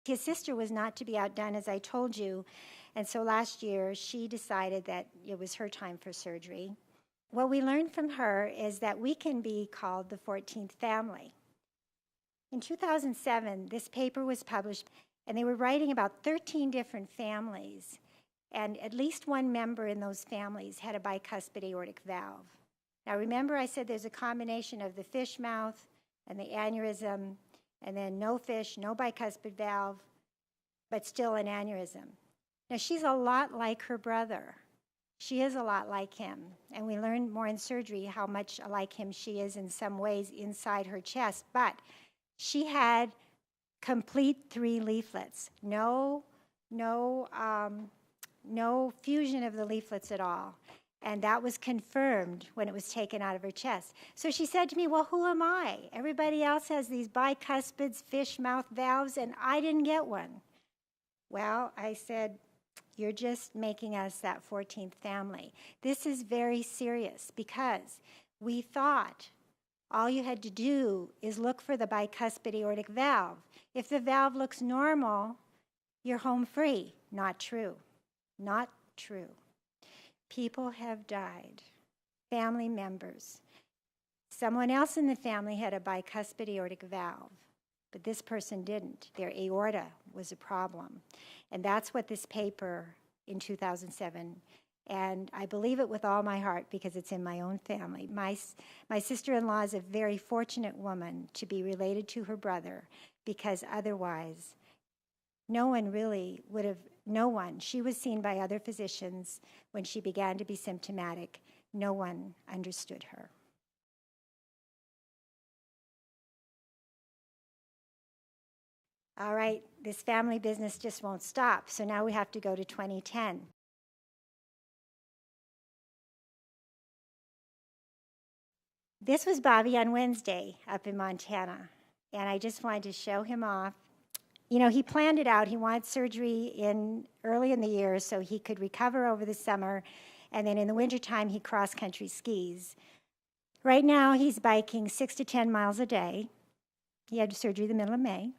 His sister was not to be outdone, as I told you, and so last year she decided that it was her time for surgery. What we learned from her is that we can be called the 14th family. In 2007, this paper was published, and they were writing about 13 different families, and at least one member in those families had a bicuspid aortic valve. Now remember I said there's a combination of the fish mouth and the aneurysm, and then no fish, no bicuspid valve, but still an aneurysm. Now she's a lot like her brother. She is a lot like him, and we learned more in surgery how much like him she is in some ways inside her chest, but she had complete 3 leaflets, no fusion of the leaflets at all. And that was confirmed when it was taken out of her chest. So she said to me, well, who am I? Everybody else has these bicuspids, fish mouth valves, and I didn't get one. Well, I said, you're just making us that 14th family. This is very serious because we thought all you had to do is look for the bicuspid aortic valve. If the valve looks normal, you're home free. Not true. Not true. People have died, family members. Someone else in the family had a bicuspid aortic valve, but this person didn't. Their aorta was a problem. And that's what this paper in 2007, and I believe it with all my heart because it's in my own family. My sister-in-law is a very fortunate woman to be related to her brother, because otherwise no one really would have, she was seen by other physicians when she began to be symptomatic. No one understood her. All right, this family business just won't stop, so now we have to go to 2010. This was Bobby on Wednesday up in Montana, and I just wanted to show him off. You know, he planned it out. He wanted surgery early in the year so he could recover over the summer, and then in the wintertime he cross-country skis. Right now he's biking 6 to 10 miles a day. He had surgery the middle of May,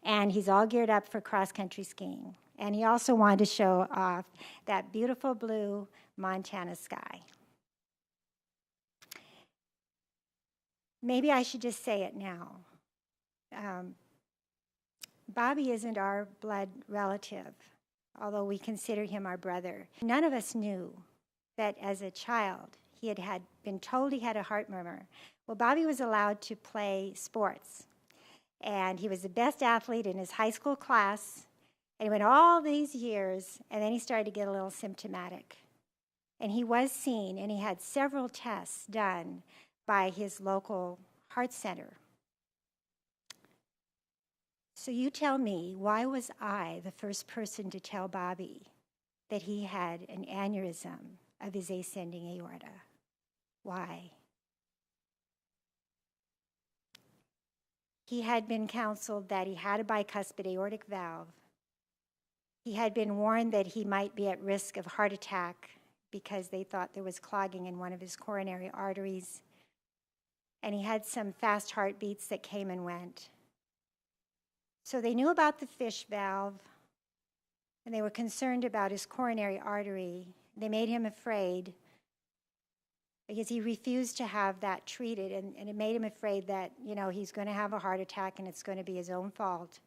and he's all geared up for cross-country skiing. And he also wanted to show off that beautiful blue Montana sky. Maybe I should just say it now. Bobby isn't our blood relative, although we consider him our brother. None of us knew that as a child he had been told he had a heart murmur. Well, Bobby was allowed to play sports, and he was the best athlete in his high school class, and he went all these years, and then he started to get a little symptomatic. And he was seen, and he had several tests done by his local heart center. So you tell me, why was I the first person to tell Bobby that he had an aneurysm of his ascending aorta? Why? He had been counseled that he had a bicuspid aortic valve. He had been warned that he might be at risk of heart attack because they thought there was clogging in one of his coronary arteries. And he had some fast heartbeats that came and went. So they knew about the fish valve, and they were concerned about his coronary artery. They made him afraid because he refused to have that treated, and it made him afraid that, you know, he's going to have a heart attack and it's going to be his own fault.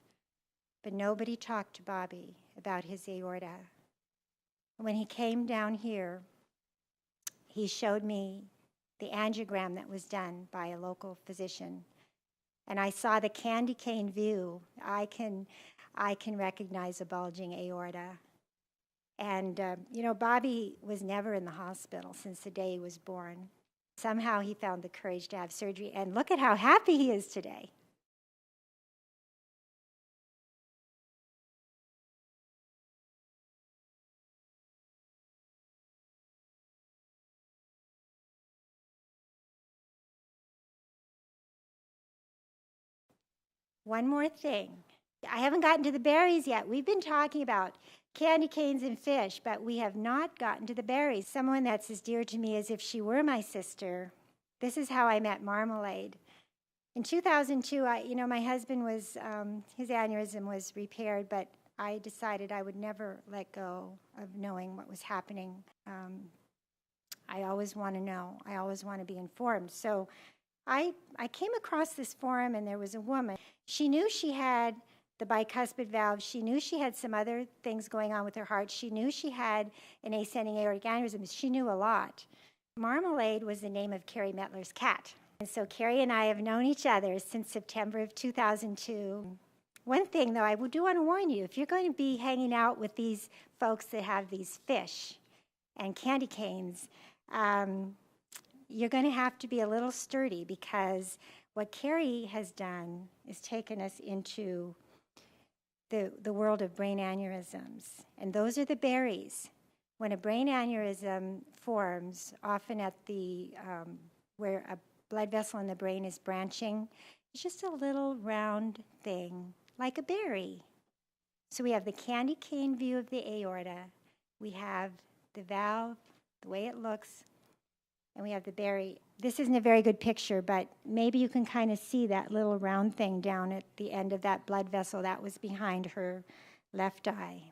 But nobody talked to Bobby about his aorta. When he came down here, he showed me the angiogram that was done by a local physician. And I saw the candy cane view. I can recognize a bulging aorta. And, you know, Bobby was never in the hospital since the day he was born. Somehow he found the courage to have surgery, and look at how happy he is today. One more thing. I haven't gotten to the berries yet. We've been talking about candy canes and fish, but we have not gotten to the berries. Someone that's as dear to me as if she were my sister. This is how I met Marmalade. In 2002, my husband was, his aneurysm was repaired, but I decided I would never let go of knowing what was happening. I always want to know. I always want to be informed. So I came across this forum, and there was a woman. She knew she had the bicuspid valve. She knew she had some other things going on with her heart. She knew she had an ascending aortic aneurysm. She knew a lot. Marmalade was the name of Carrie Mettler's cat. And so Carrie and I have known each other since September of 2002. One thing, though, I do want to warn you, if you're going to be hanging out with these folks that have these fish and candy canes, you're going to have to be a little sturdy, because what Carrie has done is taken us into the world of brain aneurysms. And those are the berries. When a brain aneurysm forms, often at the where a blood vessel in the brain is branching, it's just a little round thing, like a berry. So we have the candy cane view of the aorta, we have the valve, the way it looks, and we have the berry. This isn't a very good picture, but maybe you can kind of see that little round thing down at the end of that blood vessel that was behind her left eye.